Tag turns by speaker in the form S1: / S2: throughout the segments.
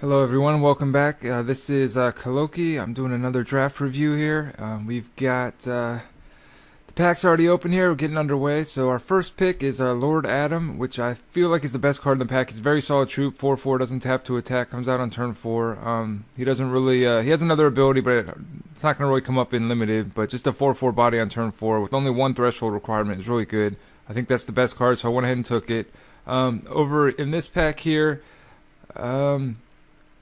S1: Hello everyone, welcome back. This is Kaloki. I'm doing another draft review here. We've got the pack's already open here. We're getting underway. So our first pick is Lord Adam, which I feel like is the best card in the pack. He's a very solid troop. 4/4, doesn't tap to attack, comes out on turn 4. He doesn't really. He has another ability, but it's not going to really come up in limited. But just a 4/4 body on turn 4 with only one threshold requirement is really good. I think that's the best card, so I went ahead and took it. Over in this pack here.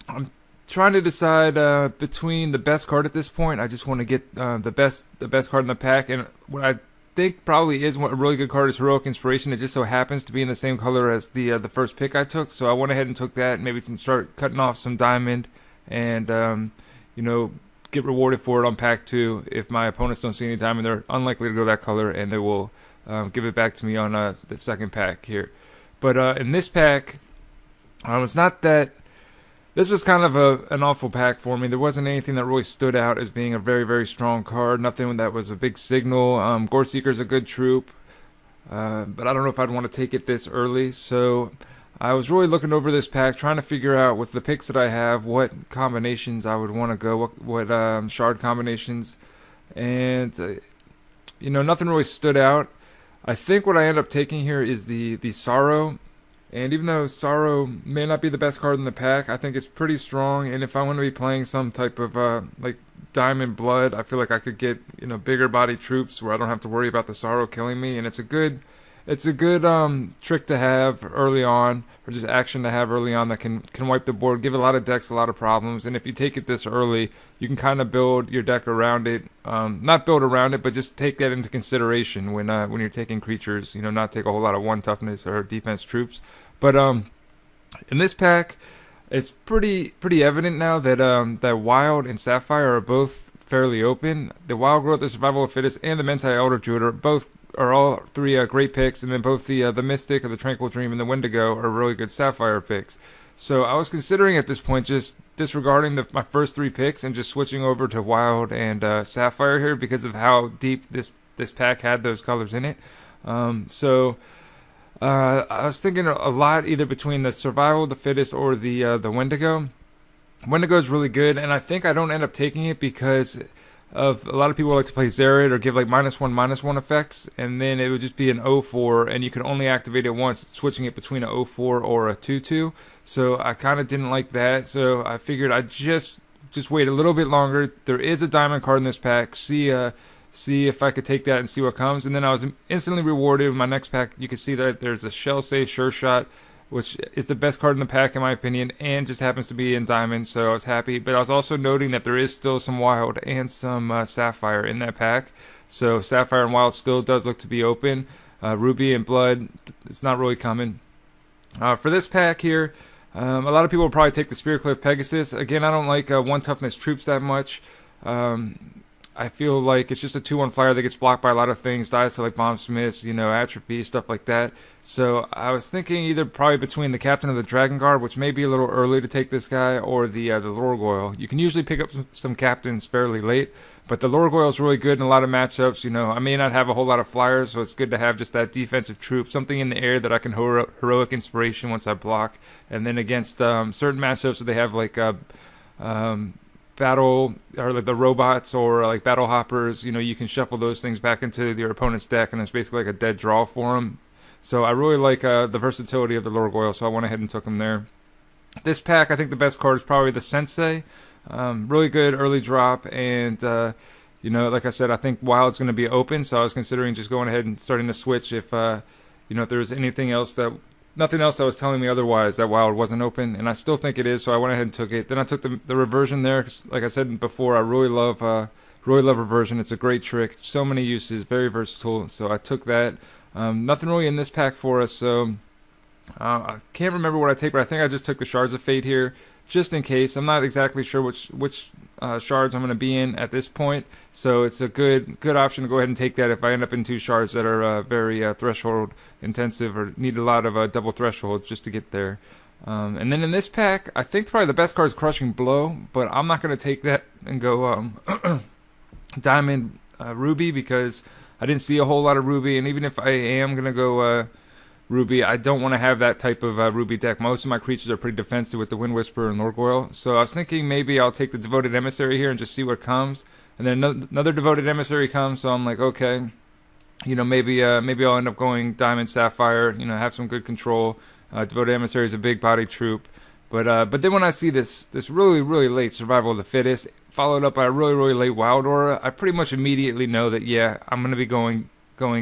S1: I'm trying to decide between the best card at this point. I just want to get the best card in the pack, and what I think probably is a really good card is Heroic Inspiration. It just so happens to be in the same color as the first pick I took, so I went ahead and took that. Maybe to start cutting off some diamond, and get rewarded for it on pack 2. If my opponents don't see any diamond, they're unlikely to go that color, and they will give it back to me on the second pack here. But in this pack, it's not that. This was kind of an awful pack for me. There wasn't anything that really stood out as being a very, very strong card. Nothing that was a big signal. Goreseeker's a good troop, but I don't know if I'd want to take it this early. So I was really looking over this pack, trying to figure out with the picks that I have what combinations I would want to go, what shard combinations, and nothing really stood out. I think what I end up taking here is the Sorrow. And even though Sorrow may not be the best card in the pack, I think it's pretty strong. And if I want to be playing some type of like Diamond Blood, I feel like I could get bigger body troops where I don't have to worry about the Sorrow killing me. And it's a good trick to have early on, or just action to have early on that can wipe the board, give a lot of decks a lot of problems. And if you take it this early, you can kind of build your deck around it. Not build around it, but just take that into consideration when you're taking creatures. Not take a whole lot of 1 toughness or defense troops. But in this pack, it's pretty evident now that that Wild and Sapphire are both fairly open. The Wild Growth, the Survival of Fittest, and the Manti Elder Druid are all three great picks, and then both the Mystic of the Tranquil Dream and the Wendigo are really good Sapphire picks. So I was considering at this point just disregarding my first 3 picks and just switching over to Wild and Sapphire here because of how deep this pack had those colors in it. I was thinking a lot either between the Survival of the Fittest or the Wendigo. Wendigo is really good, and I think I don't end up taking it because of a lot of people like to play Zerid or give like -1/-1 effects, and then it would just be an 0/4, and you could only activate it once, switching it between a 0/4 or a 2/2. So I kind of didn't like that, so I figured I'd just wait a little bit longer. There is a diamond card in this pack. See if I could take that and see what comes. And then I was instantly rewarded with my next pack. You can see that there's a Shellsafe Sure Shot, which is the best card in the pack in my opinion, and just happens to be in diamond, so I was happy. But I was also noting that there is still some Wild and some Sapphire in that pack. So Sapphire and Wild still does look to be open. Ruby and Blood, it's not really coming. For this pack here, a lot of people will probably take the Spearcliff Pegasus. Again, I don't like 1 toughness troops that much. I feel like it's just a 2/1 flyer that gets blocked by a lot of things, dies to like Bomb Smiths, atrophy, stuff like that. So I was thinking either probably between the Captain of the Dragon Guard, which may be a little early to take this guy, or the Lorgoyle. You can usually pick up some captains fairly late, but the Lorgoyle is really good in a lot of matchups. I may not have a whole lot of flyers, so it's good to have just that defensive troop, something in the air that I can Heroic Inspiration once I block. And then against certain matchups, they have like battle or like the robots or like battle hoppers, you can shuffle those things back into your opponent's deck, and it's basically like a dead draw for them. So I really like the versatility of the Lorgoyle, so I went ahead and took them there. This pack, I think the best card is probably the Sensei. Really good early drop, and like I said, I think Wild's going to be open, so I was considering just going ahead and starting to switch if if there was nothing else that was telling me otherwise that Wild wasn't open, and I still think it is, so I went ahead and took it. Then I took the Reversion there, 'cause like I said before, I really love Reversion. It's a great trick, so many uses, very versatile, so I took that. Nothing really in this pack for us, so I can't remember what I take, but I think I just took the Shards of Fate here, just in case. I'm not exactly sure which shards I'm going to be in at this point, so it's a good option to go ahead and take that if I end up in 2 shards that are very threshold intensive or need a lot of double thresholds just to get there. And then in this pack, I think probably the best card is Crushing Blow, but I'm not going to take that and go Diamond Ruby because I didn't see a whole lot of Ruby, and even if I am going to go Ruby. I don't want to have that type of Ruby deck. Most of my creatures are pretty defensive with the Wind Whisperer and Lorgoyle. So I was thinking maybe I'll take the Devoted Emissary here and just see what comes. And then another Devoted Emissary comes, so I'm like, okay, maybe I'll end up going Diamond Sapphire. Have some good control. Devoted Emissary is a big body troop. But then when I see this really, really late Survival of the Fittest, followed up by a really, really late Wild Aura, I pretty much immediately know that, yeah, I'm going to be going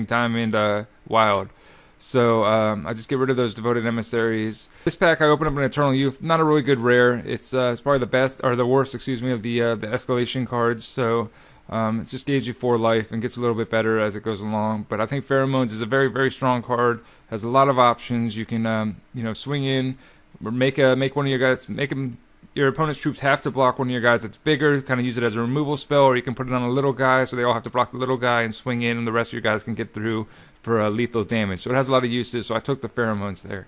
S1: Diamond Wild. So I just get rid of those Devoted Emissaries. This pack I open up an Eternal Youth, not a really good rare. It's probably the best, or the worst, excuse me, of the escalation cards. So it just gives you 4 life and gets a little bit better as it goes along. But I think Pheromones is a very, very strong card. Has a lot of options. You can swing in, or make one of your guys, your opponent's troops have to block one of your guys that's bigger, kind of use it as a removal spell, or you can put it on a little guy so they all have to block the little guy and swing in, and the rest of your guys can get through for lethal damage. So it has a lot of uses, so I took the Pheromones there.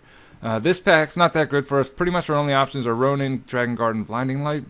S1: This pack's not that good for us. Pretty much our only options are Ronin, Dragon Guard, and Blinding Light.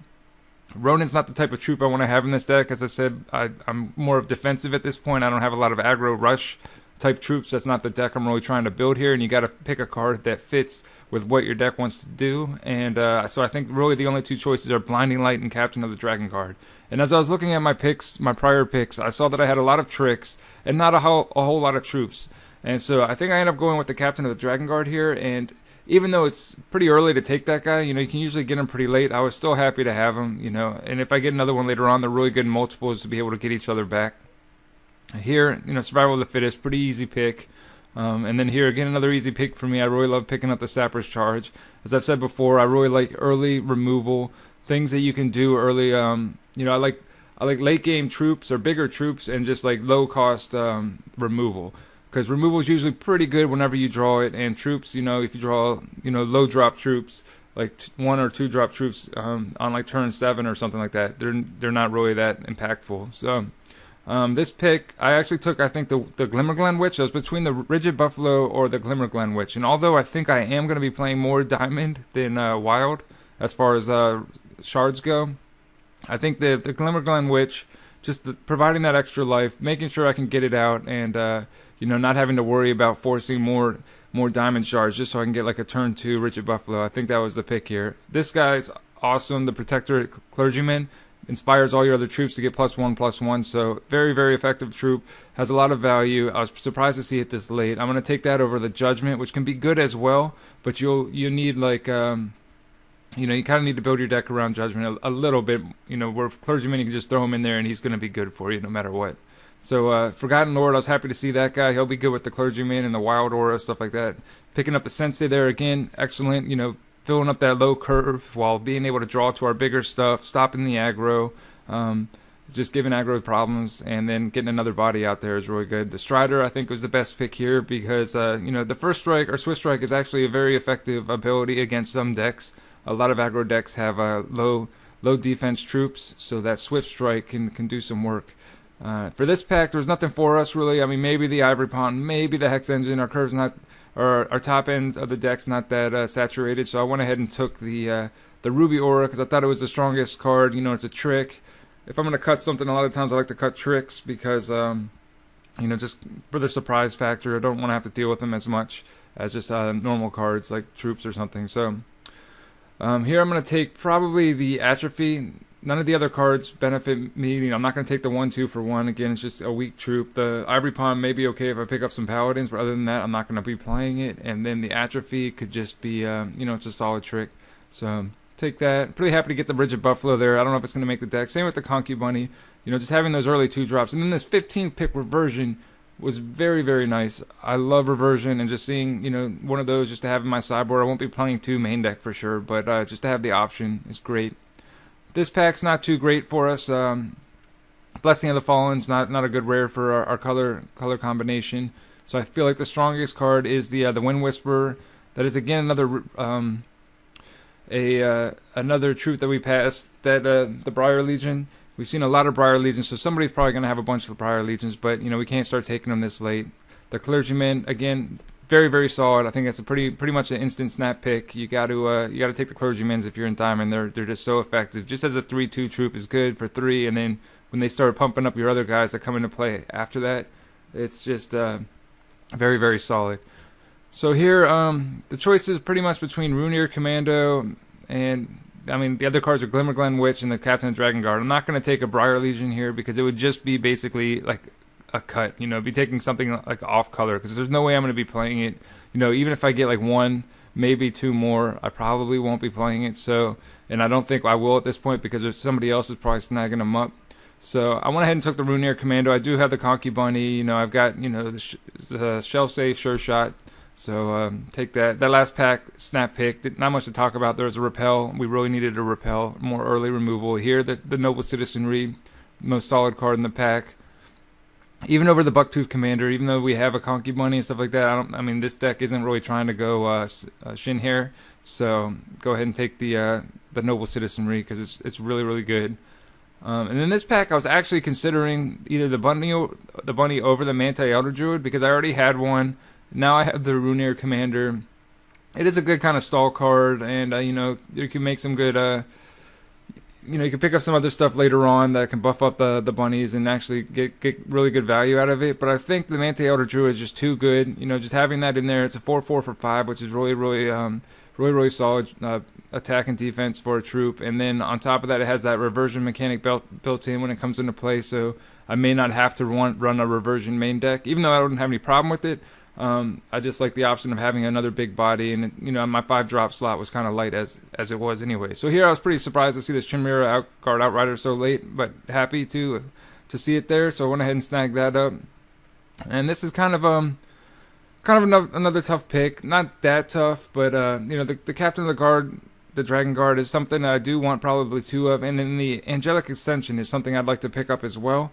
S1: Ronin's not the type of troop I want to have in this deck. As I said, I'm more of defensive at this point. I don't have a lot of aggro rush type troops. That's not the deck I'm really trying to build here, and you got to pick a card that fits with what your deck wants to do. And so I think really the only 2 choices are Blinding Light and Captain of the Dragon Guard. And as I was looking at my prior picks, I saw that I had a lot of tricks and not a whole lot of troops. And so I think I end up going with the Captain of the Dragon Guard here. And even though it's pretty early to take that guy, you can usually get him pretty late. I was still happy to have him, and if I get another one later on, they're really good in multiples to be able to get each other back. Here, Survival of the Fittest, pretty easy pick. And then here, again, another easy pick for me. I really love picking up the Sappers Charge. As I've said before, I really like early removal, things that you can do early. I like late game troops or bigger troops and just like low cost removal. Because removal is usually pretty good whenever you draw it. And troops, if you draw, low drop troops, like 1 or 2 drop troops on like turn 7 or something like that, they're not really that impactful. So this pick, I actually took, I think, the Glimmerglen Witch. I was between the Rigid Buffalo or the Glimmerglen Witch. And although I think I am going to be playing more Diamond than Wild as far as Shards go, I think the Glimmerglen Witch, just providing that extra life, making sure I can get it out, and not having to worry about forcing more Diamond Shards just so I can get like a turn 2 Rigid Buffalo. I think that was the pick here. This guy's awesome. The Protectorate Clergymen inspires all your other troops to get +1/+1, so very, very effective troop, has a lot of value. I was surprised to see it this late. I'm going to take that over the Judgment, which can be good as well, but you need like you kind of need to build your deck around Judgment a little bit, where Clergyman you can just throw him in there and he's going to be good for you no matter what. So Forgotten Lord, I was happy to see that guy. He'll be good with the Clergyman and the Wild Aura, stuff like that. Picking up the Sensei there again, excellent, filling up that low curve while being able to draw to our bigger stuff, stopping the aggro, just giving aggro problems, and then getting another body out there is really good. The Strider, I think, was the best pick here because, the First Strike or Swift Strike is actually a very effective ability against some decks. A lot of aggro decks have low defense troops, so that Swift Strike can do some work. For this pack, there was nothing for us really. I mean, maybe the Ivory Pond, maybe the Hex Engine. Our curve's not, or our top ends of the deck's not that saturated, so I went ahead and took the Ruby Aura because I thought it was the strongest card. It's a trick. If I'm going to cut something, a lot of times I like to cut tricks because, just for the surprise factor. I don't want to have to deal with them as much as just normal cards like troops or something. So here I'm going to take probably the Atrophy. None of the other cards benefit me. I'm not going to take the 1/2 for 1. Again, it's just a weak troop. The Ivory Pond may be okay if I pick up some Paladins, but other than that, I'm not going to be playing it. And then the Atrophy could just be, it's a solid trick. So take that. Pretty happy to get the Rigid Buffalo there. I don't know if it's going to make the deck. Same with the Conky Bunny. Just having those early 2 drops. And then this 15th pick Reversion was very, very nice. I love Reversion, and just seeing, one of those just to have in my sideboard. I won't be playing 2 main deck for sure, but just to have the option is great. This pack's not too great for us. Blessing of the Fallen's not a good rare for our color combination. So I feel like the strongest card is the Wind Whisperer. That is again another another troop that we passed. That the Briar Legion. We've seen a lot of Briar Legions, so somebody's probably going to have a bunch of Briar Legions, but we can't start taking them this late. The Clergymen, again, very, very solid. I think that's a pretty much an instant snap pick. You got to take the Clergymens if you're in Diamond. They're just so effective. Just as a 3/2 troop is good for 3, and then when they start pumping up your other guys that come into play after that, it's just very, very solid. So here, the choice is pretty much between Runear Commando and, I mean, the other cards are Glimmerglen Witch and the Captain of Dragon Guard. I'm not going to take a Briar Legion here because it would just be basically like a cut, you know, be taking something like off color because there's no way I'm going to be playing it. You know, even if I get like one, maybe two more, I probably won't be playing it. So, and I don't think I will at this point because there's somebody else is probably snagging them up. So I went ahead and took the Runear Commando. I do have the Conky Bunny. You know, I've got, you know, the Shellsafe, Sure Shot. So take that. That last pack, Snap Pick, not much to talk about. There was a Repel. We really needed a Repel, more early removal. Here, the Noble Citizenry, most solid card in the pack. Even over the Bucktooth Commander, even though we have a Conky Bunny and stuff like that, I mean, this deck isn't really trying to go Shin Hair. So go ahead and take the Noble Citizenry because it's really, really good. And in this pack, I was actually considering either the bunny over the Manti Elder Druid because I already had one. Now I have the Runear Commander. It is a good kind of stall card, and you know, you can make some good. You know, you can pick up some other stuff later on that can buff up the bunnies and actually get really good value out of it. But I think the Manti Elder Druid is just too good. You know, just having that in there, it's a 4/4 for 5, which is really solid attack and defense for a troop. And then on top of that, it has that reversion mechanic built in when it comes into play. So I may not have to run a reversion main deck, even though I don't have any problem with it. I just like the option of having another big body, and you know, my 5-drop slot was kind of light as it was anyway. So here I was pretty surprised to see this Chimera Outrider so late, but happy to see it there. So I went ahead and snagged that up. And this is kind of another tough pick, not that tough, but you know, the Captain of the Guard, the Dragon Guard, is something that I do want probably two of, and then the Angelic Ascension is something I'd like to pick up as well.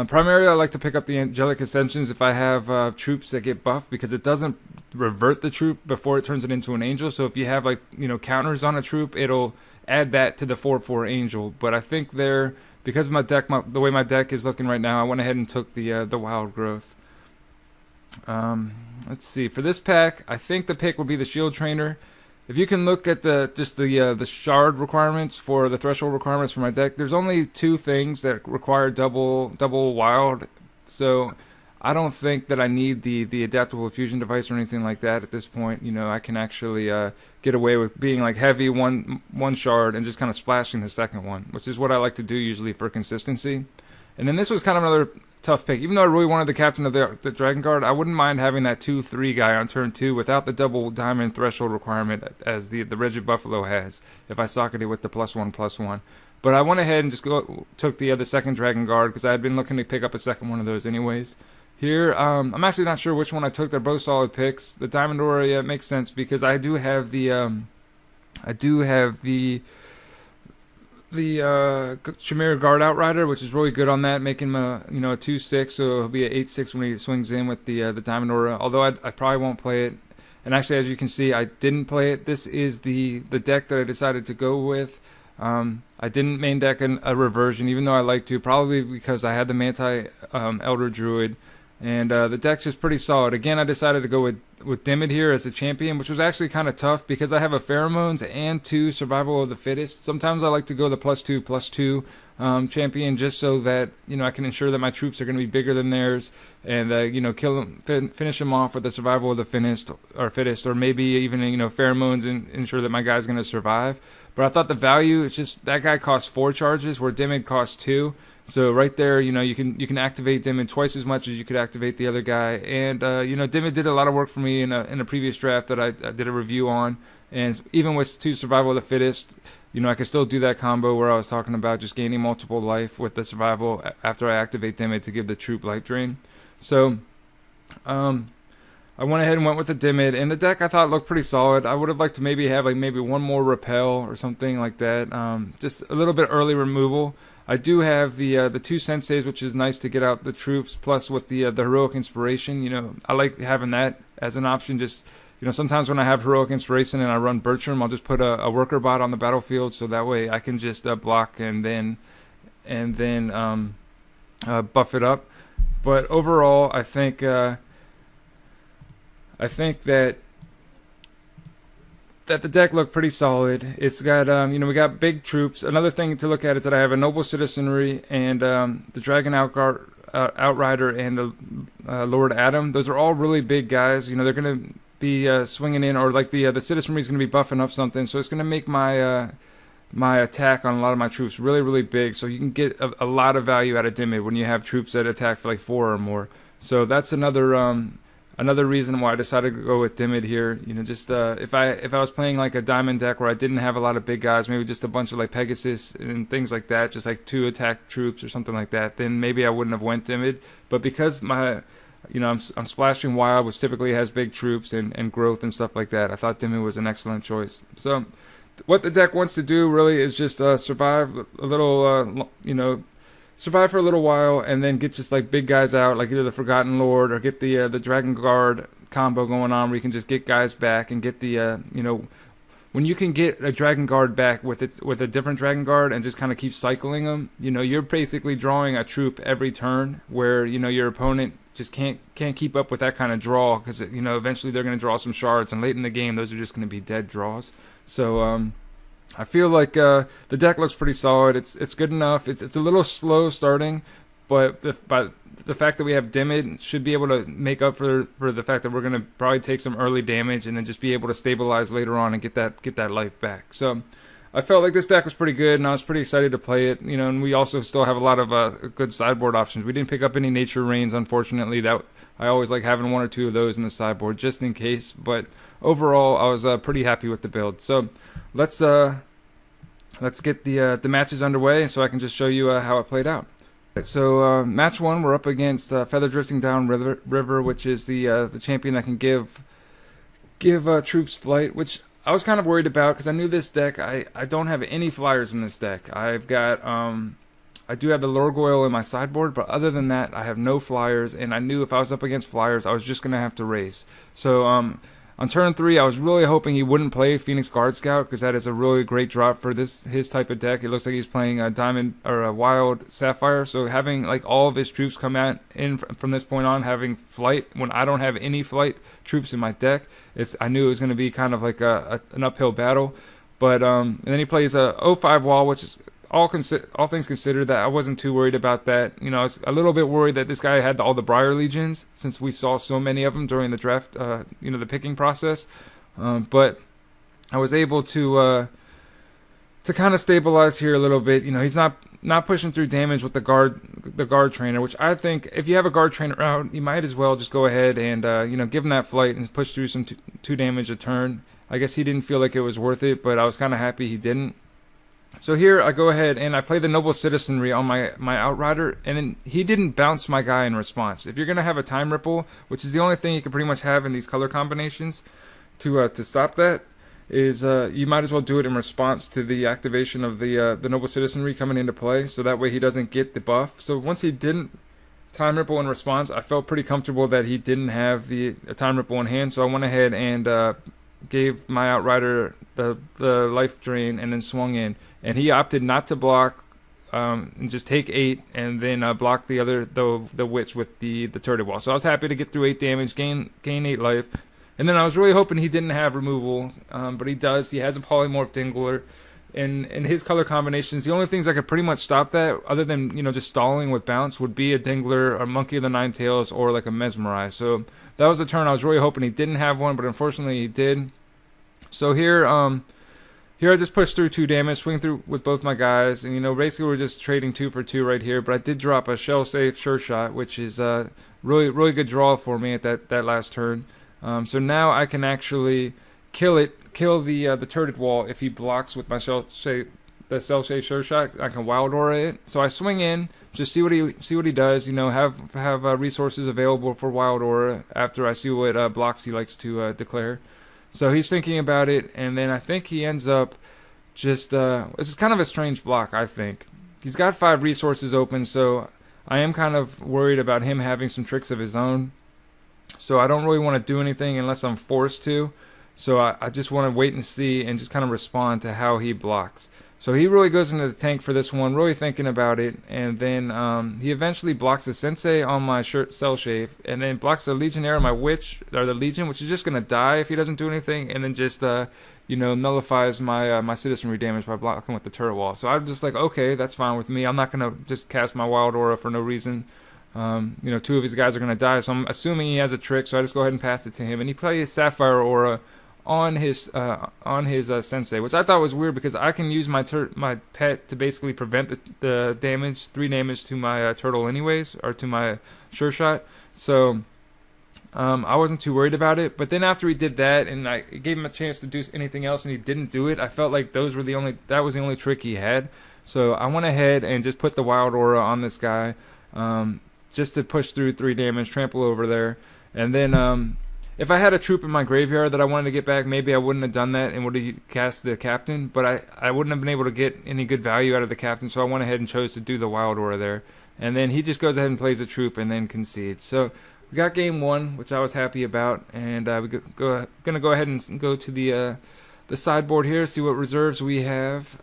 S1: Primarily, I like to pick up the Angelic Ascensions if I have troops that get buffed because it doesn't revert the troop before it turns it into an angel. So if you have, like, you know, counters on a troop, it'll add that to the 4/4 angel. But I think because of my deck, the way my deck is looking right now, I went ahead and took the Wild Growth. Let's see. For this pack, I think the pick will be the Shield Trainer. If you can look at the shard requirements for the threshold requirements for my deck, there's only 2 things that require double wild. So I don't think that I need the adaptable fusion device or anything like that at this point. You know, I can actually get away with being like heavy one shard and just kind of splashing the second one, which is what I like to do usually for consistency. And then this was kind of another tough pick. Even though I really wanted the Captain of the Dragon Guard, I wouldn't mind having that 2/3 guy on turn 2 without the double diamond threshold requirement as the Rigid Buffalo has, if I socket it with the +1/+1. But I went ahead and just took the second Dragon Guard because I had been looking to pick up a second one of those anyways. Here, I'm actually not sure which one I took. They're both solid picks. The Diamond Aura, yeah, it makes sense because I do have the Chimera Guard Outrider, which is really good on that, making him a 2/6, so he'll be an 8/6 when he swings in with the Diamond Aura. Although I probably won't play it. And actually, as you can see, I didn't play it. This is the deck that I decided to go with. I didn't main deck a reversion, even though I like to, probably because I had the Manti Elder Druid. And the deck's just pretty solid. Again, I decided to go with Dimmid here as a champion, which was actually kind of tough because I have a Pheromones and 2 Survival of the Fittest. Sometimes I like to go the +2/+2 champion just so that, you know, I can ensure that my troops are going to be bigger than theirs and, you know, kill them, finish them off with the Survival of the Fittest, or maybe even, you know, Pheromones and ensure that my guy's going to survive. But I thought the value, it's just that guy costs 4 charges where Dimmid costs 2. So right there, you know, you can activate Dimmid twice as much as you could activate the other guy. And, you know, Dimmid did a lot of work for me in a previous draft that I did a review on. And even with 2 Survival of the Fittest, you know, I could still do that combo where I was talking about just gaining multiple life with the Survival after I activate Dimmid to give the troop life drain. So, I went ahead and went with the Dimmid, and the deck I thought looked pretty solid. I would have liked to maybe have maybe one more Repel or something like that. Just a little bit early removal. I do have the 2 Senseis, which is nice to get out the troops, plus with the Heroic Inspiration. You know, I like having that as an option. Just, you know, sometimes when I have Heroic Inspiration and I run Bertram, I'll just put a worker bot on the battlefield, so that way I can just block and then buff it up. But overall, I think that the deck looked pretty solid. It's got, you know, we got big troops. Another thing to look at is that I have a Noble Citizenry and the Dragon Outrider and the Lord Adam. Those are all really big guys. You know, they're going to be swinging in, or like the citizenry is going to be buffing up something, so it's going to make my my attack on a lot of my troops really, really big, so you can get a lot of value out of Dimmid when you have troops that attack for like 4 or more. So that's another reason why I decided to go with Dimmid here. You know, just if I was playing like a diamond deck where I didn't have a lot of big guys, maybe just a bunch of like Pegasus and things like that, just like 2 attack troops or something like that, then maybe I wouldn't have went Dimmid. But because my, you know, I'm splashing wild, which typically has big troops and growth and stuff like that, I thought Dimmid was an excellent choice. So what the deck wants to do really is just survive a little, you know, survive for a little while and then get just like big guys out, like either the Forgotten Lord or get the Dragon Guard combo going on, where you can just get guys back and get the you know, when you can get a Dragon Guard back with a different Dragon Guard and just kind of keep cycling them, you know, you're basically drawing a troop every turn, where, you know, your opponent just can't keep up with that kind of draw, because, you know, eventually they're going to draw some shards, and late in the game those are just going to be dead draws. So I feel like the deck looks pretty solid. It's good enough. It's a little slow starting, but the fact that we have Dimmid should be able to make up for the fact that we're going to probably take some early damage and then just be able to stabilize later on and get that life back. So I felt like this deck was pretty good, and I was pretty excited to play it. You know, and we also still have a lot of good sideboard options. We didn't pick up any Nature Rains, unfortunately. That I always like having 1 or 2 of those in the sideboard just in case. But overall, I was pretty happy with the build. So let's get the matches underway, so I can just show you how it played out. So match 1, we're up against Feather Drifting Down River, which is the champion that can give troops flight, which I was kind of worried about, because I knew this deck, I don't have any flyers in this deck. I've got I do have the Lorgoyle in my sideboard, but other than that, I have no flyers, and I knew if I was up against flyers, I was just going to have to race. So on turn 3, I was really hoping he wouldn't play Phoenix Guard Scout, because that is a really great drop for his type of deck. It looks like he's playing a Diamond or a Wild Sapphire, so having like all of his troops come out in from this point on, having flight when I don't have any flight troops in my deck, I knew it was going to be kind of like an uphill battle. But and then he plays a 0-5 Wall, which is all things considered, that I wasn't too worried about that. You know, I was a little bit worried that this guy had all the Briar Legions, since we saw so many of them during the draft, you know, the picking process. But I was able to kind of stabilize here a little bit. You know, he's not pushing through damage with the guard trainer, which I think if you have a guard trainer out, you might as well just go ahead and you know, give him that flight and push through some 2 damage a turn. I guess he didn't feel like it was worth it, but I was kind of happy he didn't. So here I go ahead and I play the Noble Citizenry on my Outrider, and then he didn't bounce my guy in response. If you're going to have a Time Ripple, which is the only thing you can pretty much have in these color combinations to stop that, is you might as well do it in response to the activation of the Noble Citizenry coming into play, so that way he doesn't get the buff. So once he didn't Time Ripple in response, I felt pretty comfortable that he didn't have a Time Ripple in hand, so I went ahead and gave my Outrider the life drain and then swung in, and he opted not to block and just take 8 and then block the witch with the turret wall. So I was happy to get through 8 damage, gain 8 life, and then I was really hoping he didn't have removal, but he does. He has a Polymorph Dingler. In his color combinations, the only things that could pretty much stop that, other than, you know, just stalling with bounce, would be a Dingler, a Monkey of the Nine Tails, or like a Mesmerize. So that was the turn I was really hoping he didn't have one, but unfortunately he did. So here I just pushed through 2 damage, swing through with both my guys, and, you know, basically we're just trading 2 for 2 right here. But I did drop a Shellsafe Sure Shot, which is really good draw for me at that last turn. So now I can actually kill the turret wall if he blocks with my Shellsafe Sure Shot. I can Wild Aura it. So I swing in, just see what he does. You know, have resources available for Wild Aura after I see what blocks he likes to declare. So he's thinking about it, and then I think he ends up just this is kind of a strange block. I think he's got 5 resources open, so I am kind of worried about him having some tricks of his own. So I don't really want to do anything unless I'm forced to. So I just want to wait and see and just kind of respond to how he blocks. So he really goes into the tank for this one, really thinking about it, and then he eventually blocks the Sensei on my Shellsafe, and then blocks the Legionnaire on my Witch, or the Legion, which is just going to die if he doesn't do anything, and then just you know, nullifies my my citizenry damage by blocking with the turret wall. So I'm just like, okay, that's fine with me. I'm not going to just cast my Wild Aura for no reason. You know, 2 of his guys are going to die, so I'm assuming he has a trick, so I just go ahead and pass it to him. And he plays Sapphire Aura on his Sensei, which I thought was weird because I can use my pet to basically prevent the damage, 3 damage to my turtle anyways, or to my sure shot. So I wasn't too worried about it. But then after he did that, and I gave him a chance to do anything else, and he didn't do it, I felt like that was the only trick he had. So I went ahead and just put the Wild Aura on this guy, just to push through 3 damage, trample over there, and then if I had a troop in my graveyard that I wanted to get back, maybe I wouldn't have done that and would have cast the captain, but I wouldn't have been able to get any good value out of the captain, so I went ahead and chose to do the Wild Aura there. And then he just goes ahead and plays a troop and then concedes. So we got game 1, which I was happy about, and we're gonna go ahead and go to the sideboard here, see what reserves we have.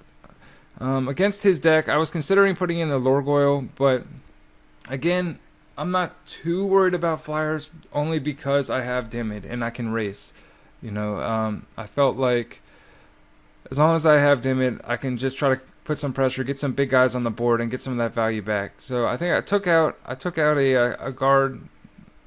S1: Against his deck, I was considering putting in the Lorgoyle, but again, I'm not too worried about flyers, only because I have Dimmid and I can race. You know, I felt like as long as I have Dimmid, I can just try to put some pressure, get some big guys on the board, and get some of that value back. So I think I took out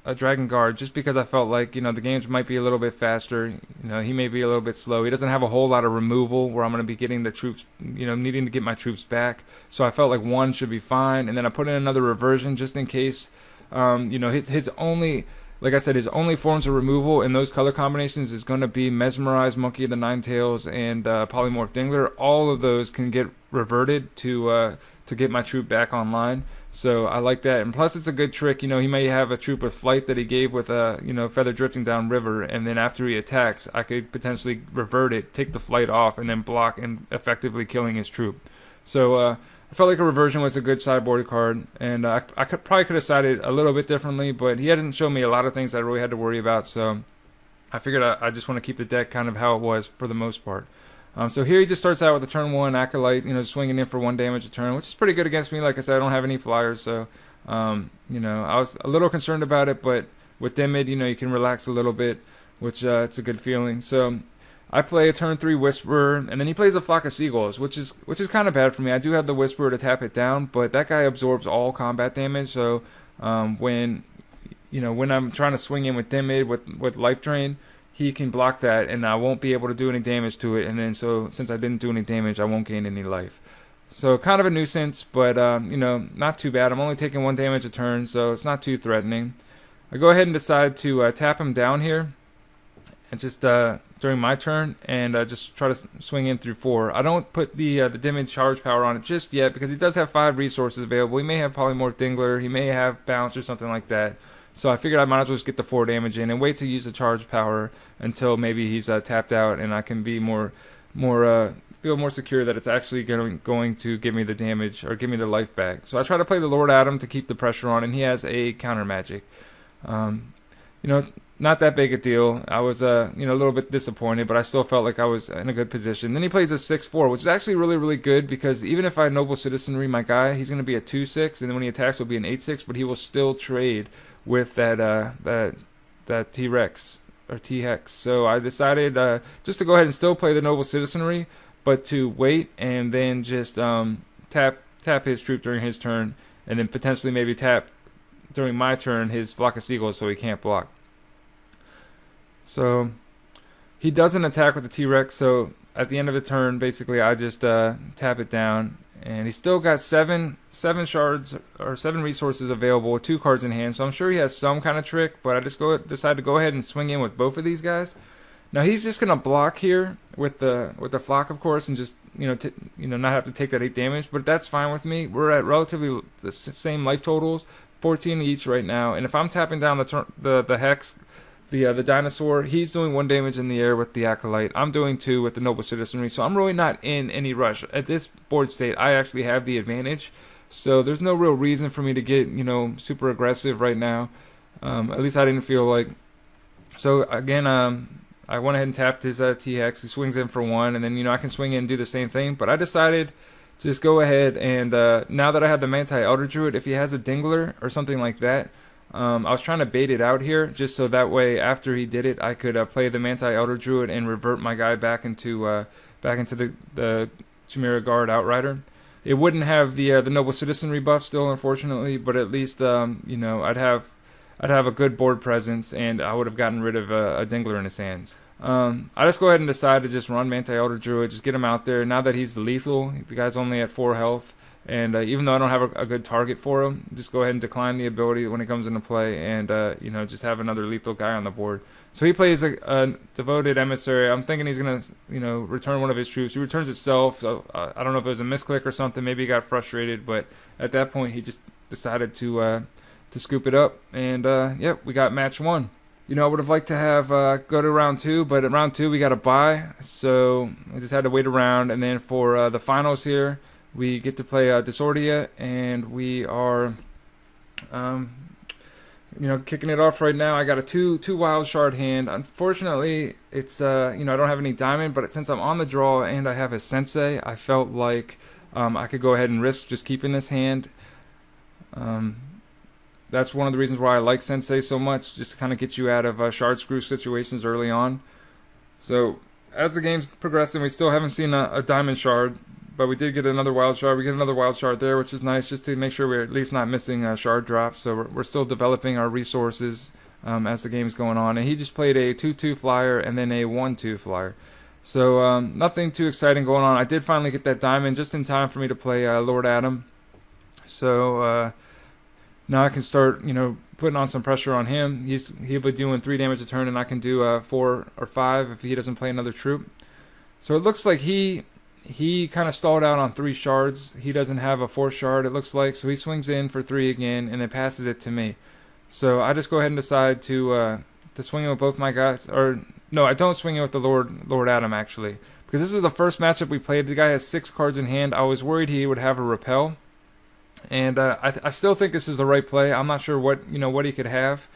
S1: a Dragon Guard, just because I felt like, you know, the games might be a little bit faster. You know, he may be a little bit slow. He doesn't have a whole lot of removal where I'm going to be getting the troops, you know, needing to get my troops back. So I felt like 1 should be fine. And then I put in another reversion just in case. You know, his only, like I said, his only forms of removal in those color combinations is going to be Mesmerize, Monkey of the Nine Tails, and Polymorph Dingler. All of those can get reverted to get my troop back online. So I like that, and plus it's a good trick. You know, he may have a troop with flight that he gave with you know, Feather Drifting Down River, and then after he attacks, I could potentially revert it, take the flight off, and then block and effectively killing his troop. So I felt like a reversion was a good sideboard card, and I probably could have sided a little bit differently, but he hadn't shown me a lot of things I really had to worry about, so I figured I just want to keep the deck kind of how it was for the most part. So here he just starts out with a turn 1 Acolyte, you know, swinging in for 1 damage a turn, which is pretty good against me. Like I said, I don't have any flyers, so, you know, I was a little concerned about it, but with Dimmid, you know, you can relax a little bit, which it's a good feeling. So I play a turn 3 Whisperer, and then he plays a Flock of Seagulls, which is kind of bad for me. I do have the Whisperer to tap it down, but that guy absorbs all combat damage, so when I'm trying to swing in with Dimmid with Life Drain, he can block that, and I won't be able to do any damage to it. And then, so since I didn't do any damage, I won't gain any life. So kind of a nuisance, but you know, not too bad. I'm only taking 1 damage a turn, so it's not too threatening. I go ahead and decide to tap him down here, and just during my turn, and just try to swing in through 4. I don't put the Dimmid charge power on it just yet because he does have 5 resources available. He may have Polymorph Dingler, he may have Bounce or something like that. So I figured I might as well just get the 4 damage in and wait to use the charge power until maybe he's tapped out, and I can be feel more secure that it's actually going to give me the damage or give me the life back. So I try to play the Lord Adam to keep the pressure on, and he has a counter magic. You know, not that big a deal. I was you know, a little bit disappointed, but I still felt like I was in a good position. Then he plays a 6/4, which is actually really, really good because even if I Noble Citizenry my guy, he's going to be a 2/6, and then when he attacks, will be an 8/6, but he will still trade with that T-Rex or T-Hex. So I decided just to go ahead and still play the Noble Citizenry, but to wait and then just tap his troop during his turn, and then potentially maybe tap during my turn his Flock of Seagulls so he can't block. So he doesn't attack with the T-Rex, so at the end of the turn, basically I just tap it down, and he's still got 7 shards or 7 resources available with 2 cards in hand. So I'm sure he has some kind of trick, but I just decide to go ahead and swing in with both of these guys. Now he's just gonna block here with the flock, of course, and just not have to take that 8 damage. But that's fine with me. We're at relatively the same life totals, 14 each right now. And if I'm tapping down the Hex, the dinosaur, he's doing 1 damage in the air with the Acolyte. I'm doing 2 with the Noble Citizenry, so I'm really not in any rush. At this board state, I actually have the advantage, so there's no real reason for me to get, super aggressive right now. At least I didn't feel like. So again, I went ahead and tapped his T-Hex. He swings in for 1, and then I can swing in and do the same thing. But I decided to just go ahead and now that I have the Manti Elder Druid, if he has a Dingler or something like that, I was trying to bait it out here, just so that way after he did it, I could play the Manti Elder Druid and revert my guy back into the Chimera Guard Outrider. It wouldn't have the Noble Citizenry buff still, unfortunately, but at least you know, I'd have a good board presence, and I would have gotten rid of a Dingler in his hands. I just go ahead and decide to just run Manti Elder Druid, just get him out there. Now that he's lethal, the guy's only at 4 health, and even though I don't have a good target for him, just go ahead and decline the ability when it comes into play, and you know, just have another lethal guy on the board. So he plays a Devoted Emissary. I'm thinking he's gonna, you know, return one of his troops. He returns itself. So I don't know if it was a misclick or something. Maybe he got frustrated, but at that point he just decided to scoop it up, and yep, we got match 1. You know, I would have liked to have go to round 2, but at round 2 we got a bye, so I just had to wait around. And then for the finals here, we get to play Disordia, and we are, you know, kicking it off right now. I got a two wild shard hand. Unfortunately, it's you know, I don't have any diamond, but since I'm on the draw and I have a Sensei, I felt like I could go ahead and risk just keeping this hand. That's one of the reasons why I like Sensei so much, just to kind of get you out of shard screw situations early on. So as the game's progressing, we still haven't seen a diamond shard, but we did get another wild shard. We get another wild shard there, which is nice, just to make sure we're at least not missing shard drops. So we're still developing our resources as the game's going on. And he just played a 2/2 flyer and then a 1/2 flyer. So nothing too exciting going on. I did finally get that diamond just in time for me to play Lord Adam. So now I can start, you know, putting on some pressure on him. He'll be doing 3 damage a turn, and I can do 4 or 5 if he doesn't play another troop. So it looks like he kind of stalled out on 3 shards. He doesn't have a 4th shard, it looks like. So he swings in for 3 again, and then passes it to me. So I just go ahead and decide to swing in with both my guys. Or no, I don't swing in with the Lord Adam, actually, because this is the first matchup we played. The guy has 6 cards in hand. I was worried he would have a Repel. And I still think this is the right play. I'm not sure what he could have.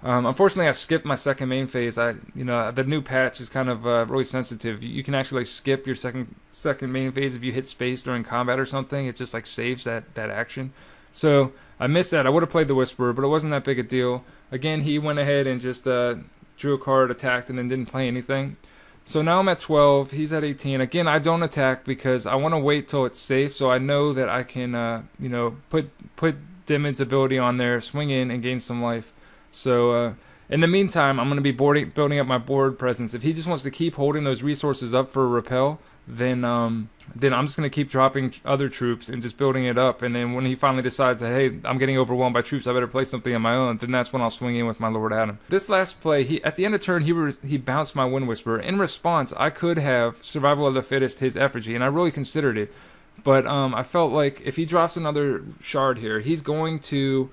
S1: Unfortunately, I skipped my second main phase. The new patch is kind of really sensitive. You can actually skip your second main phase if you hit space during combat or something. It just like saves that action. So I missed that. I would have played the Whisperer, but it wasn't that big a deal. Again, he went ahead and just drew a card, attacked, and then didn't play anything. So now I'm at 12, he's at 18. Again, I don't attack because I want to wait till it's safe, so I know that I can, put Dimmid's ability on there, swing in, and gain some life. So in the meantime, I'm going to be building up my board presence. If he just wants to keep holding those resources up for a Repel, then I'm just going to keep dropping other troops and just building it up. And then when he finally decides that, hey, I'm getting overwhelmed by troops, I better play something on my own, then that's when I'll swing in with my Lord Adam. This last play, at the end of turn, he bounced my Wind Whisperer. In response, I could have Survival of the Fittest, his Effigy, and I really considered it. But I felt like if he drops another shard here, he's going to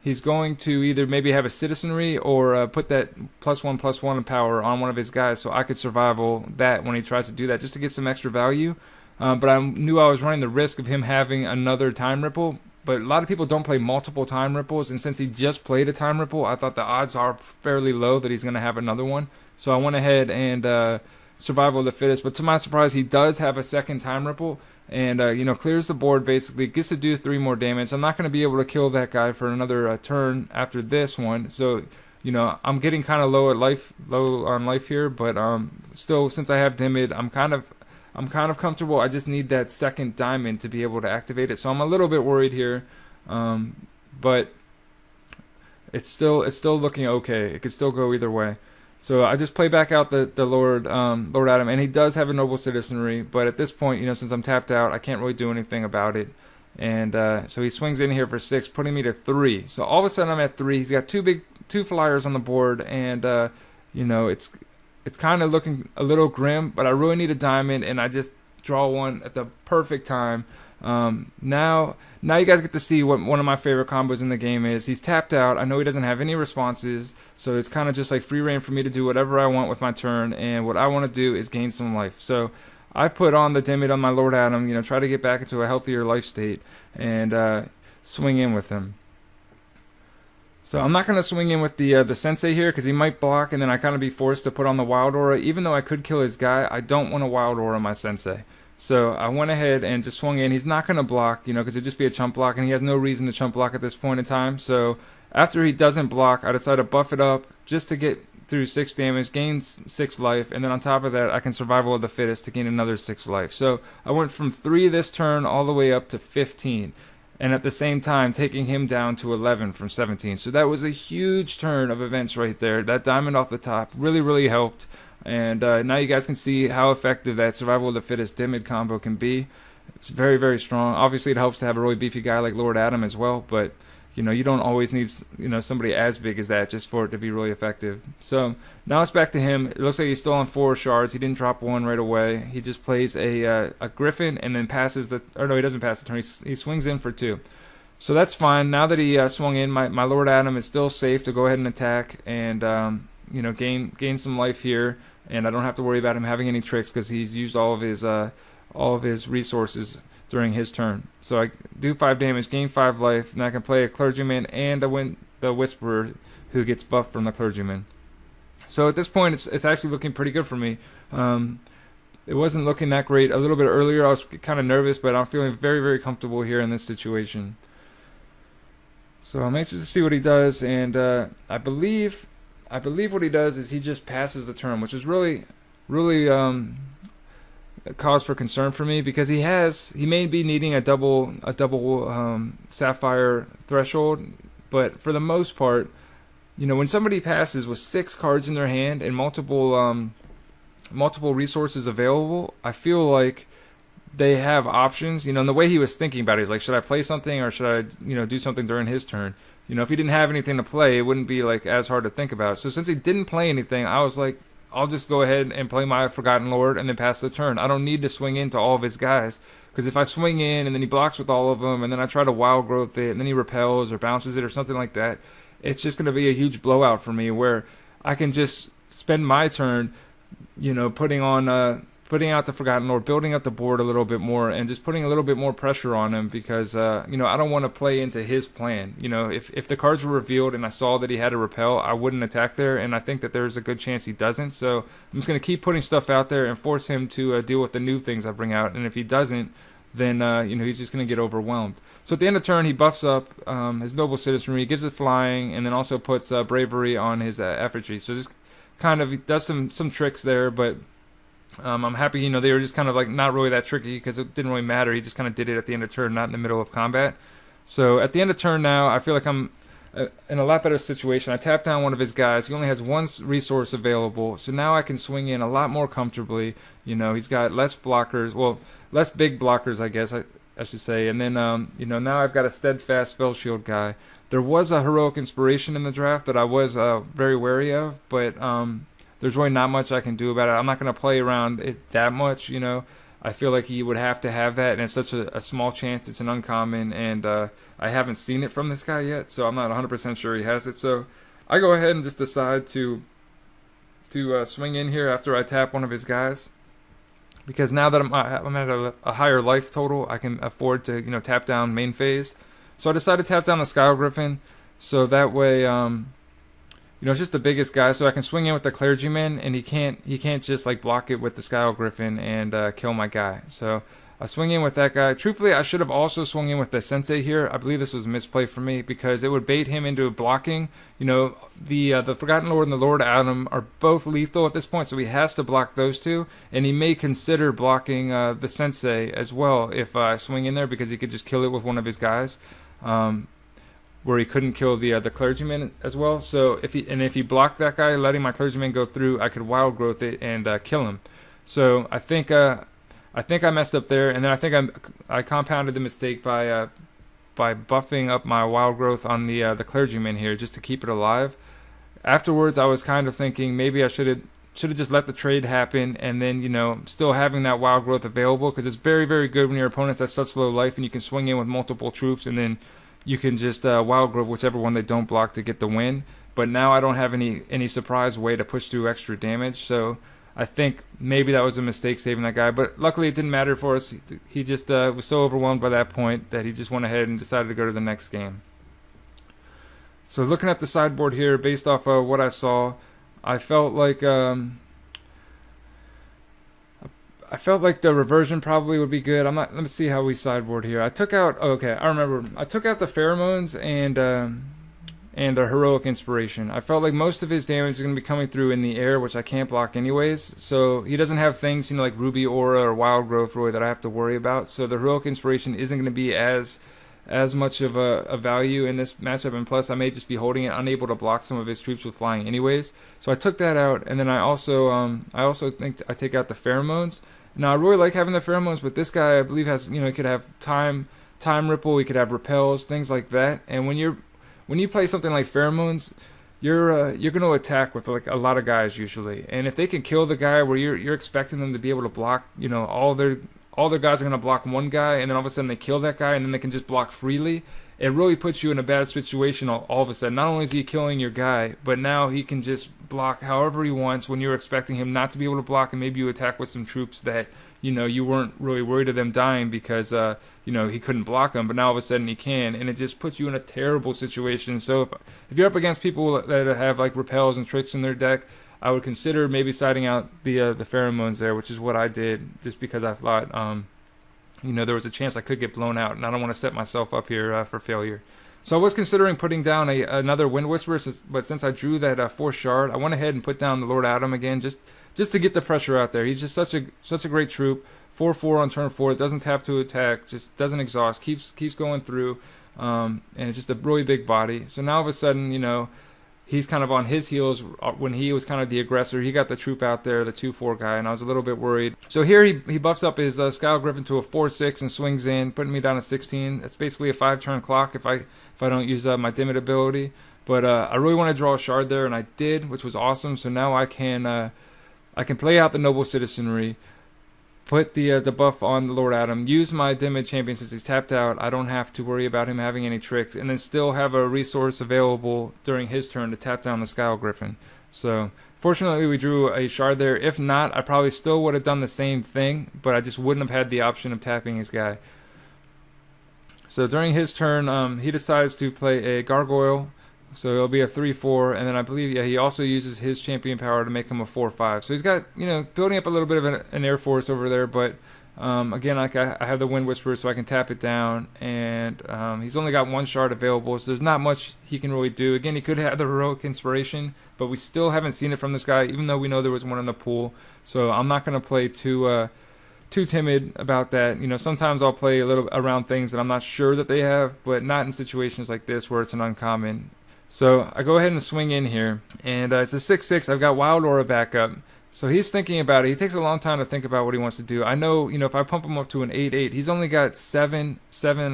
S1: either maybe have a Citizenry or put that +1/+1 in power on one of his guys, so I could survival that when he tries to do that, just to get some extra value. But I knew I was running the risk of him having another Time Ripple. But a lot of people don't play multiple Time Ripples, and since he just played a Time Ripple, I thought the odds are fairly low that he's going to have another one. So I went ahead and Survival of the Fittest. But to my surprise, he does have a second Time Ripple, and clears the board basically, gets to do 3 more damage. I'm not going to be able to kill that guy for another turn after this one. So I'm getting kind of low on life here, but still, since I have Dimmid, I'm kind of comfortable. I just need that second diamond to be able to activate it. So I'm a little bit worried here, but it's still looking okay. It could still go either way. So I just play back out the Lord Adam, and he does have a Noble Citizenry, but at this point, since I'm tapped out, I can't really do anything about it. And so he swings in here for 6, putting me to 3. So all of a sudden I'm at 3. He's got 2 flyers on the board, and it's kind of looking a little grim, but I really need a diamond, and I just draw one at the perfect time. Now you guys get to see what one of my favorite combos in the game is. He's tapped out. I know he doesn't have any responses, so it's kind of just like free reign for me to do whatever I want with my turn, and what I want to do is gain some life. So I put on the Dimmid on my Lord Adam, try to get back into a healthier life state, and swing in with him. So I'm not going to swing in with the Sensei here because he might block, and then I kind of be forced to put on the Wild Aura. Even though I could kill his guy, I don't want to Wild Aura my Sensei. So I went ahead and just swung in. He's not going to block, because it'd just be a chump block, and he has no reason to chump block at this point in time. So after he doesn't block, I decide to buff it up just to get through 6 damage, gains 6 life, and then on top of that, I can survival of the fittest to gain another 6 life. So I went from 3 this turn all the way up to 15, and at the same time taking him down to 11 from 17. So that was a huge turn of events right there. That diamond off the top really helped, and now you guys can see how effective that survival of the fittest Dimmid combo can be. It's very strong. Obviously, it helps to have a really beefy guy like Lord Adam as well, but you know, you don't always need, you know, somebody as big as that just for it to be really effective. So now it's back to him. It looks like he's still on 4 shards. He didn't drop 1 right away. He just plays a griffin and then passes the, or no, he doesn't pass the turn. He swings in for 2. So that's fine. Now that he swung in, my Lord Adam is still safe to go ahead and attack and you know, gain some life here, and I don't have to worry about him having any tricks because he's used all of his resources during his turn. So I do 5 damage, gain 5 life, and I can play a Clergyman and the Whisperer who gets buffed from the Clergyman. So at this point, it's actually looking pretty good for me. It wasn't looking that great a little bit earlier. I was kind of nervous, but I'm feeling very comfortable here in this situation. So I'm anxious to see what he does, and I believe what he does is he just passes the turn, which is really a cause for concern for me, because he may be needing a double sapphire threshold, but for the most part, you know, when somebody passes with 6 cards in their hand and multiple resources available, I feel like they have options. You know, and the way he was thinking about it, he's like, should I play something or should I, you know, do something during his turn? You know, if he didn't have anything to play, it wouldn't be like as hard to think about. So since he didn't play anything, I was like, I'll just go ahead and play my Forgotten Lord and then pass the turn. I don't need to swing into all of his guys, because if I swing in and then he blocks with all of them and then I try to wild growth it and then he repels or bounces it or something like that, it's just going to be a huge blowout for me, where I can just spend my turn, you know, putting out the Forgotten Lord, building up the board a little bit more, and just putting a little bit more pressure on him, because you know, I don't want to play into his plan. You know, if the cards were revealed and I saw that he had a repel, I wouldn't attack there, and I think that there's a good chance he doesn't. So I'm just going to keep putting stuff out there and force him to deal with the new things I bring out, and if he doesn't, then you know, he's just going to get overwhelmed. So at the end of turn, he buffs up his Noble Citizenry, gives it flying, and then also puts bravery on his effigy. So just kind of does some tricks there, but I'm happy, you know, they were just kind of like not really that tricky, because it didn't really matter. He just kind of did it at the end of turn, not in the middle of combat. So at the end of turn now, I feel like I'm in a lot better situation. I tap down one of his guys. He only has 1 resource available, so now I can swing in a lot more comfortably. You know, he's got less blockers, well, less big blockers, I guess I should say. And then, you know, now I've got a steadfast spell shield guy. There was a heroic inspiration in the draft that I was very wary of, but there's really not much I can do about it. I'm not going to play around it that much, you know. I feel like he would have to have that, and it's such a small chance. It's an uncommon, and I haven't seen it from this guy yet, so I'm not 100% sure he has it. So I go ahead and just decide to swing in here after I tap one of his guys, because now that I'm at a higher life total, I can afford to, you know, tap down main phase. So I decided to tap down the Sky Griffin, so that way, you know, it's just the biggest guy, so I can swing in with the Clergyman, and he can't just like block it with the Sky Griffin and kill my guy. So I swing in with that guy. Truthfully, I should have also swung in with the Sensei here. I believe this was a misplay for me, because it would bait him into blocking. You know, the Forgotten Lord and the Lord Adam are both lethal at this point, so he has to block those 2, and he may consider blocking the Sensei as well if I swing in there, because he could just kill it with one of his guys. Where he couldn't kill the Clergyman as well. So if he blocked that guy, letting my Clergyman go through, I could wild growth it and kill him. So I think I messed up there, and then I think I compounded the mistake by buffing up my wild growth on the Clergyman here just to keep it alive. Afterwards, I was kind of thinking maybe I should have just let the trade happen, and then, you know, still having that wild growth available, because it's very good when your opponent's at such low life and you can swing in with multiple troops, and then you can just wild growth whichever one they don't block to get the win. But now I don't have any surprise way to push through extra damage, so I think maybe that was a mistake saving that guy. But luckily it didn't matter for us. He just was so overwhelmed by that point that he just went ahead and decided to go to the next game. So looking at the sideboard here, based off of what I saw, I felt like the reversion probably would be good. Let me see how we sideboard here. I took out, okay, I remember. I took out the Pheromones and and a Heroic Inspiration. I felt like most of his damage is going to be coming through in the air, which I can't block anyways, so he doesn't have things, like Ruby Aura or Wild Growth really that I have to worry about, so the Heroic Inspiration isn't going to be as much of a value in this matchup, and plus I may just be holding it, unable to block some of his troops with flying anyways. So I took that out, and then I also think I take out the Pheromones. Now I really like having the Pheromones, but this guy I believe has, he could have time ripple, he could have repels, things like that. And when you play something like Pheromones, you're going to attack with like a lot of guys usually, and if they can kill the guy where you're expecting them to be able to block, all their guys are going to block one guy, and then all of a sudden they kill that guy, and then they can just block freely. It really puts you in a bad situation all of a sudden. Not only is he killing your guy, but now he can just block however he wants when you're expecting him not to be able to block, and maybe you attack with some troops that, you weren't really worried of them dying because, he couldn't block them, but now all of a sudden he can, and it just puts you in a terrible situation. So if you're up against people that have like repels and tricks in their deck, I would consider maybe siding out the Pheromones there, which is what I did, just because I thought, there was a chance I could get blown out, and I don't want to set myself up here for failure. So I was considering putting down another Wind Whisperer, but since I drew that 4th shard, I went ahead and put down the Lord Adam again, just to get the pressure out there. He's just such a great troop. 4/4 on turn 4, doesn't tap to attack, just doesn't exhaust, keeps going through, and it's just a really big body. So now all of a sudden, he's kind of on his heels when he was kind of the aggressor. He got the troop out there, the 2/4 guy, and I was a little bit worried. So here he buffs up his Scowl Griffin to a 4/6 and swings in, putting me down to 16. That's basically a 5-turn clock if I don't use my Dimmid ability. But I really want to draw a shard there, and I did, which was awesome. So now I can play out the Noble Citizenry, put the buff on the Lord Adam, use my Dimmid champion since he's tapped out. I don't have to worry about him having any tricks, and then still have a resource available during his turn to tap down the Scowl Griffin. So fortunately we drew a shard there. If not, I probably still would have done the same thing, but I just wouldn't have had the option of tapping his guy. So during his turn, he decides to play a Gargoyle. So it'll be a 3/4, and then I believe, he also uses his champion power to make him a 4/5. So he's got, building up a little bit of an air force over there, but again, like I have the Wind Whisperer, so I can tap it down, and he's only got 1 shard available, so there's not much he can really do. Again, he could have the Heroic Inspiration, but we still haven't seen it from this guy, even though we know there was one in the pool. So I'm not going to play too timid about that. Sometimes I'll play a little around things that I'm not sure that they have, but not in situations like this where it's an uncommon. So I go ahead and swing in here, and it's a 6/6. I've got Wild Aura back up. So he's thinking about it. He takes a long time to think about what he wants to do. I know, if I pump him up to an 8/8, he's only got 7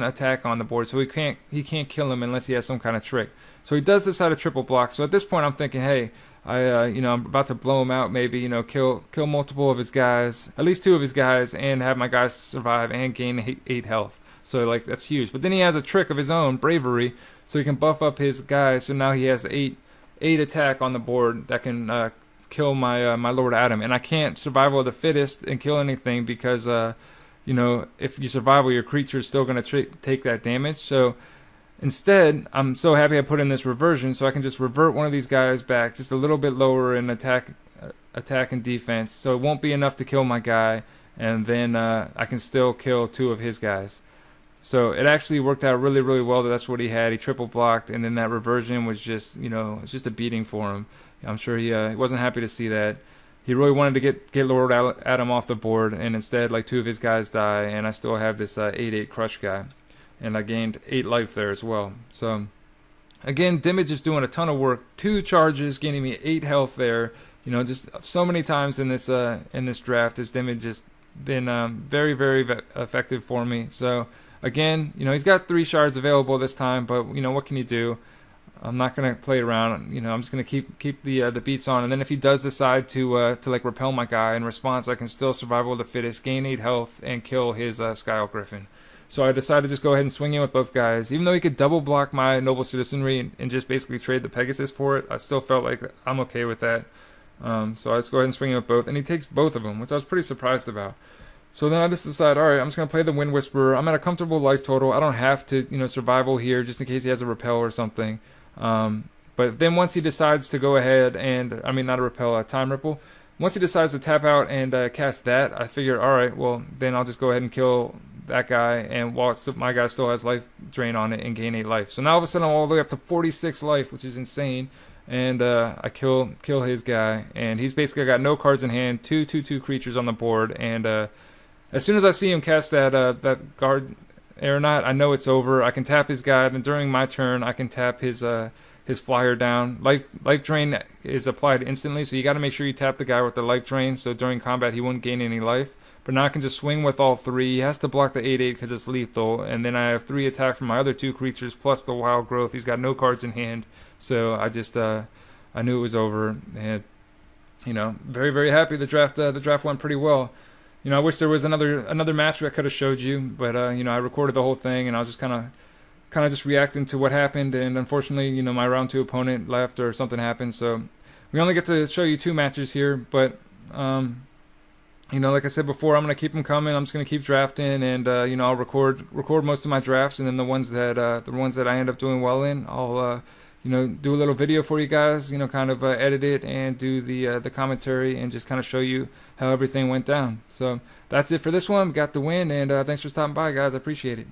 S1: attack on the board, so he can't kill him unless he has some kind of trick. So he does decide to triple block. So at this point, I'm thinking, hey, I'm about to blow him out. Maybe kill multiple of his guys, at least 2 of his guys, and have my guys survive and gain 8 health. So that's huge. But then he has a trick of his own, Bravery, so he can buff up his guys. So now he has 8 attack on the board that can kill my Lord Adam, and I can't survival of the fittest and kill anything because if you survival, your creature is still going to take that damage. So instead, I'm so happy I put in this reversion, so I can just revert one of these guys back just a little bit lower in attack and defense, so it won't be enough to kill my guy, and then I can still kill 2 of his guys. So it actually worked out really, really well that that's what he had. He triple blocked, and then that reversion was just, it's just a beating for him. I'm sure he wasn't happy to see that. He really wanted to get Lord Adam off the board, and instead, 2 of his guys die, and I still have this 8/8 crush guy. And I gained 8 life there as well. So, again, Dimmid just doing a ton of work. 2 charges, gaining me 8 health there. Just so many times in this draft has Dimmid just been very, very effective for me. So, again, he's got 3 shards available this time, but what can you do? I'm not gonna play around. I'm just gonna keep the beats on, and then if he does decide to repel my guy in response, I can still survival of the fittest, gain 8 health, and kill his Scowl Griffin. So I decided to just go ahead and swing in with both guys, even though he could double block my Noble Citizenry and just basically trade the Pegasus for it. I still felt like I'm okay with that. So I just go ahead and swing in with both, and he takes both of them, which I was pretty surprised about. So then I just decide, all right, I'm just going to play the Wind Whisperer. I'm at a comfortable life total. I don't have to, survival here just in case he has a repel or something. But then once he decides to go ahead and, not a repel, a time ripple. Once he decides to tap out and cast that, I figured, all right, well, then I'll just go ahead and kill that guy, and while my guy still has life drain on it, and gain 8 life. So now all of a sudden I'm all the way up to 46 life, which is insane. And I kill his guy, and he's basically got no cards in hand, 2/2/2 creatures on the board. And as soon as I see him cast that guard aeronaut, I know it's over. I can tap his guy, and during my turn, I can tap his flyer down. Life drain is applied instantly, so you got to make sure you tap the guy with the life drain, so during combat he won't gain any life. But now I can just swing with all 3. He has to block the 8/8 because it's lethal, and then I have 3 attack from my other 2 creatures plus the wild growth. He's got no cards in hand, so I just I knew it was over, and very, very happy. The draft went pretty well. I wish there was another match I could have showed you, but I recorded the whole thing, and I was just kind of just reacting to what happened, and unfortunately, my round 2 opponent left or something happened, so we only get to show you 2 matches here. But like I said before, I'm gonna keep them coming. I'm just gonna keep drafting, and I'll record most of my drafts, and then the ones that I end up doing well in, I'll do a little video for you guys, kind of edit it and do the commentary and just kind of show you how everything went down. So that's it for this one. Got the win, and thanks for stopping by, guys. I appreciate it.